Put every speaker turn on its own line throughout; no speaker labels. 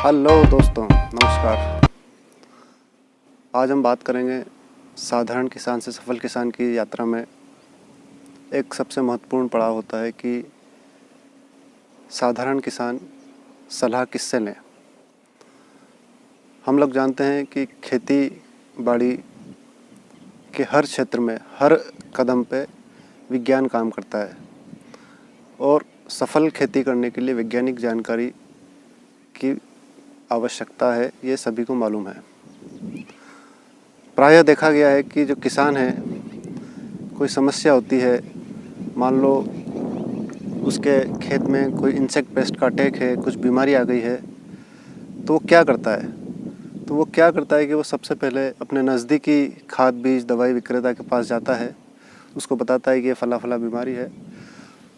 Hello दोस्तों, नमस्कार। आज हम बात करेंगे साधारण किसान से सफल किसान की यात्रा में एक सबसे महत्वपूर्ण पड़ाव होता है कि साधारण किसान सलाह किससे लें। हम लोग जानते हैं कि खेती बाड़ी के हर क्षेत्र में हर कदम पे विज्ञान काम करता है और सफल खेती करने के लिए वैज्ञानिक जानकारी की आवश्यकता है, ये सभी को मालूम है। प्रायः देखा गया है कि जो किसान है, कोई समस्या होती है, मान लो उसके खेत में कोई इंसेक्ट पेस्ट का अटैक है, कुछ बीमारी आ गई है, तो वो क्या करता है कि वो सबसे पहले अपने नज़दीकी खाद बीज दवाई विक्रेता के पास जाता है, उसको बताता है कि ये फला फला बीमारी है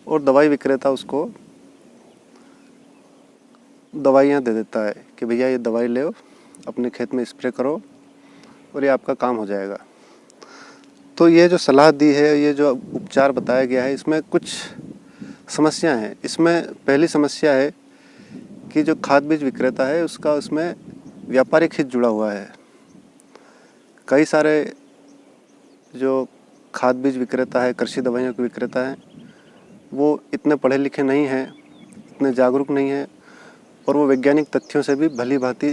और दवाई विक्रेता उसको दवाइयाँ दे देता है कि भैया ये दवाई ले अपने खेत में स्प्रे करो और ये आपका काम हो जाएगा। तो ये जो सलाह दी है, ये जो उपचार बताया गया है, इसमें कुछ समस्याएं हैं। इसमें पहली समस्या है कि जो खाद बीज विक्रेता है उसका उसमें व्यापारिक हित जुड़ा हुआ है। कई सारे जो खाद बीज विक्रेता है, कृषि दवाइयों के विक्रेता हैं, वो इतने पढ़े लिखे नहीं हैं, इतने जागरूक नहीं हैं और वो वैज्ञानिक तथ्यों से भी भली भांति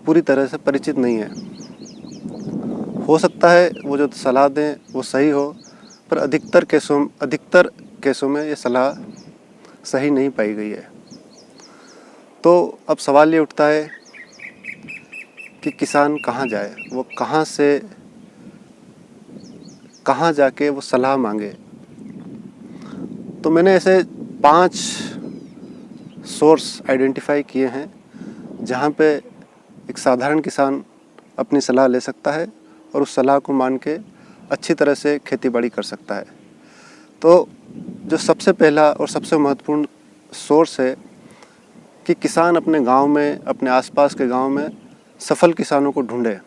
पूरी तरह से परिचित नहीं है। हो सकता है वो जो सलाह दें वो सही हो, पर अधिकतर केसों में ये सलाह सही नहीं पाई गई है। तो अब सवाल ये उठता है कि किसान कहाँ जाए, वो कहाँ जाके वो सलाह मांगे। तो मैंने ऐसे 5 सोर्स आइडेंटिफाई किए हैं जहाँ पे एक साधारण किसान अपनी सलाह ले सकता है और उस सलाह को मान के अच्छी तरह से खेती बाड़ी कर सकता है। तो जो सबसे पहला और सबसे महत्वपूर्ण सोर्स है कि किसान अपने गांव में, अपने आसपास के गांव में सफल किसानों को ढूंढे।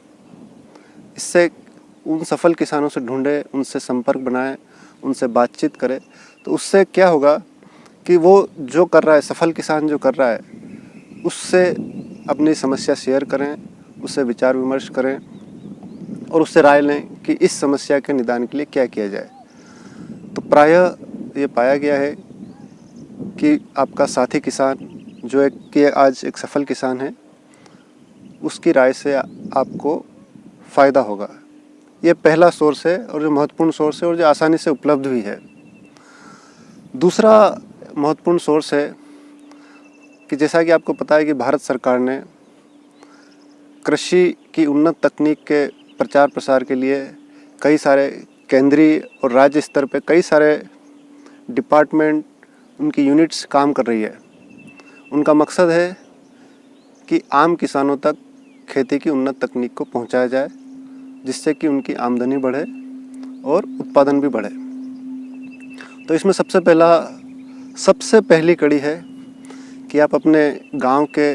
इससे उन सफल किसानों से ढूंढे, उनसे संपर्क बनाए, उनसे बातचीत करे। तो उससे क्या होगा कि वो जो कर रहा है, सफल किसान जो कर रहा है, उससे अपनी समस्या शेयर करें, उससे विचार विमर्श करें और उससे राय लें कि इस समस्या के निदान के लिए क्या किया जाए। तो प्रायः ये पाया गया है कि आपका साथी किसान जो आज एक सफल किसान है, उसकी राय से आपको फ़ायदा होगा। ये पहला सोर्स है और जो महत्वपूर्ण सोर्स है और जो आसानी से उपलब्ध भी है। दूसरा महत्वपूर्ण सोर्स है कि जैसा कि आपको पता है कि भारत सरकार ने कृषि की उन्नत तकनीक के प्रचार प्रसार के लिए कई सारे केंद्रीय और राज्य स्तर पे कई सारे डिपार्टमेंट, उनकी यूनिट्स काम कर रही है। उनका मकसद है कि आम किसानों तक खेती की उन्नत तकनीक को पहुंचाया जाए, जिससे कि उनकी आमदनी बढ़े और उत्पादन भी बढ़े। तो इसमें सबसे पहली कड़ी है कि आप अपने गांव के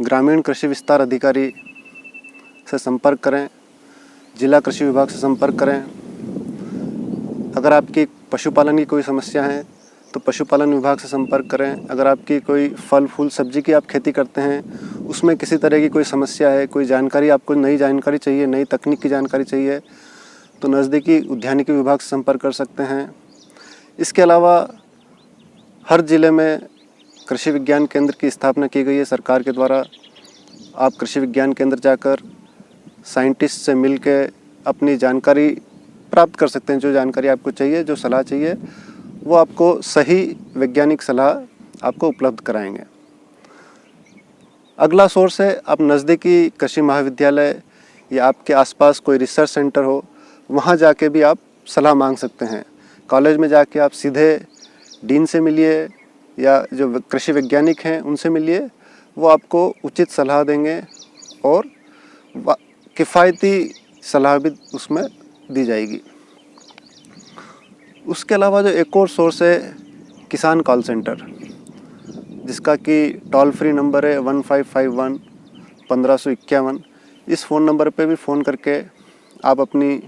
ग्रामीण कृषि विस्तार अधिकारी से संपर्क करें, जिला कृषि विभाग से संपर्क करें। अगर आपकी पशुपालन की कोई समस्या है तो पशुपालन विभाग से संपर्क करें। अगर आपकी कोई फल फूल सब्जी की आप खेती करते हैं, उसमें किसी तरह की कोई समस्या है, कोई जानकारी आपको नई जानकारी चाहिए, नई तकनीक की जानकारी चाहिए, तो नज़दीकी उद्यानिकी विभाग से संपर्क कर सकते हैं। इसके अलावा हर ज़िले में कृषि विज्ञान केंद्र की स्थापना की गई है सरकार के द्वारा। आप कृषि विज्ञान केंद्र जाकर साइंटिस्ट से मिल के अपनी जानकारी प्राप्त कर सकते हैं। जो जानकारी आपको चाहिए, जो सलाह चाहिए, वो आपको सही वैज्ञानिक सलाह आपको उपलब्ध कराएंगे। अगला सोर्स है, आप नज़दीकी कृषि महाविद्यालय या आपके आसपास कोई रिसर्च सेंटर हो, वहाँ जाके भी आप सलाह मांग सकते हैं। कॉलेज में जाके आप सीधे डीन से मिलिए या जो कृषि वैज्ञानिक हैं उनसे मिलिए, वो आपको उचित सलाह देंगे और किफ़ायती सलाह भी उसमें दी जाएगी। उसके अलावा जो एक और सोर्स है, किसान कॉल सेंटर, जिसका कि टोल फ्री नंबर है 1551 1551। इस फ़ोन नंबर पे भी फ़ोन करके आप अपनी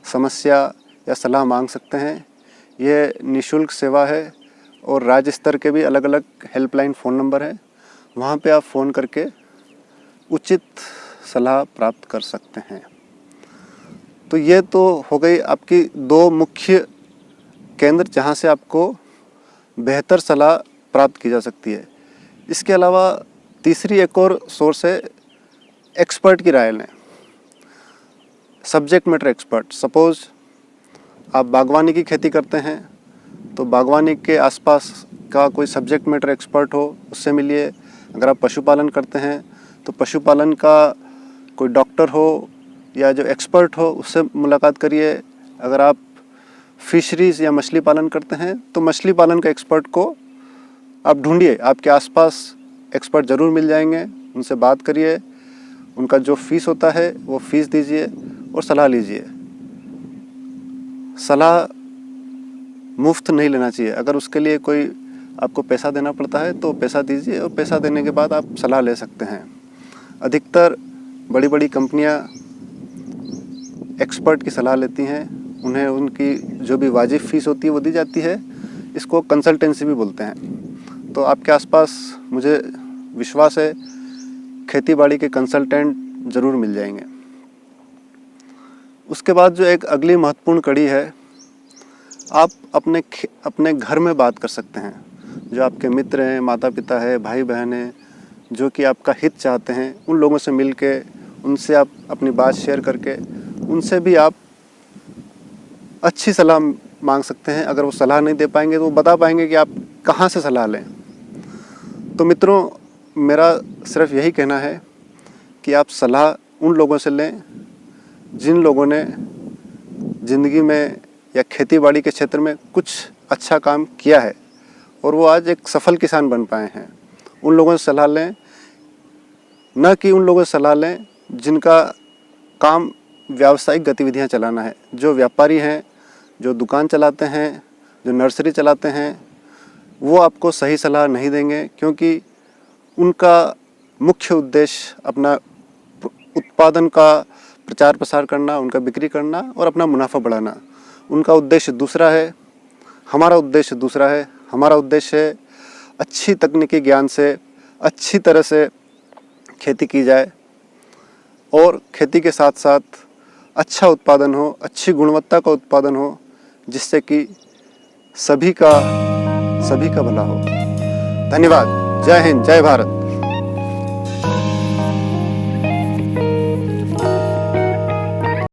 समस्या या सलाह मांग सकते हैं। यह निःशुल्क सेवा है और राज्य स्तर के भी अलग अलग हेल्पलाइन फ़ोन नंबर हैं, वहाँ पे आप फ़ोन करके उचित सलाह प्राप्त कर सकते हैं। तो ये तो हो गई आपकी दो मुख्य केंद्र जहाँ से आपको बेहतर सलाह प्राप्त की जा सकती है। इसके अलावा तीसरी एक और सोर्स है एक्सपर्ट की राय लें, सब्जेक्ट मैटर एक्सपर्ट। सपोज़ आप बागवानी की खेती करते हैं तो बागवानी के आसपास का कोई सब्जेक्ट मैटर एक्सपर्ट हो, उससे मिलिए। अगर आप पशुपालन करते हैं तो पशुपालन का कोई डॉक्टर हो या जो एक्सपर्ट हो, उससे मुलाकात करिए। अगर आप फिशरीज़ या मछली पालन करते हैं तो मछली पालन के एक्सपर्ट को आप ढूंढिए। आपके आसपास एक्सपर्ट ज़रूर मिल जाएंगे, उनसे बात करिए। उनका जो फ़ीस होता है वो फ़ीस दीजिए और सलाह लीजिए। सलाह मुफ्त नहीं लेना चाहिए। अगर उसके लिए कोई आपको पैसा देना पड़ता है तो पैसा दीजिए, और पैसा देने के बाद आप सलाह ले सकते हैं। अधिकतर बड़ी बड़ी कंपनियां एक्सपर्ट की सलाह लेती हैं, उन्हें उनकी जो भी वाजिब फ़ीस होती है वो दी जाती है। इसको कंसल्टेंसी भी बोलते हैं। तो आपके आसपास मुझे विश्वास है खेती बाड़ी के कंसल्टेंट ज़रूर मिल जाएंगे। उसके बाद जो एक अगली महत्वपूर्ण कड़ी है, आप अपने घर में बात कर सकते हैं। जो आपके मित्र हैं, माता पिता है, भाई बहन हैं, जो कि आपका हित चाहते हैं, उन लोगों से मिल के, उनसे आप अपनी बात शेयर करके, उनसे भी आप अच्छी सलाह मांग सकते हैं। अगर वो सलाह नहीं दे पाएंगे तो वो बता पाएंगे कि आप कहाँ से सलाह लें। तो मित्रों, मेरा सिर्फ यही कहना है कि आप सलाह उन लोगों से लें जिन लोगों ने ज़िंदगी में या खेतीबाड़ी के क्षेत्र में कुछ अच्छा काम किया है और वो आज एक सफल किसान बन पाए हैं। उन लोगों से सलाह लें, न कि उन लोगों से सलाह लें जिनका काम व्यावसायिक गतिविधियां चलाना है। जो व्यापारी हैं, जो दुकान चलाते हैं, जो नर्सरी चलाते हैं, वो आपको सही सलाह नहीं देंगे, क्योंकि उनका मुख्य उद्देश्य अपना उत्पादन का प्रचार प्रसार करना, उनका बिक्री करना और अपना मुनाफा बढ़ाना। उनका उद्देश्य दूसरा है, हमारा उद्देश्य दूसरा है। हमारा उद्देश्य है अच्छी तकनीकी ज्ञान से अच्छी तरह से खेती की जाए और खेती के साथ साथ अच्छा उत्पादन हो, अच्छी गुणवत्ता का उत्पादन हो, जिससे कि सभी का भला हो। धन्यवाद। जय हिंद, जय भारत।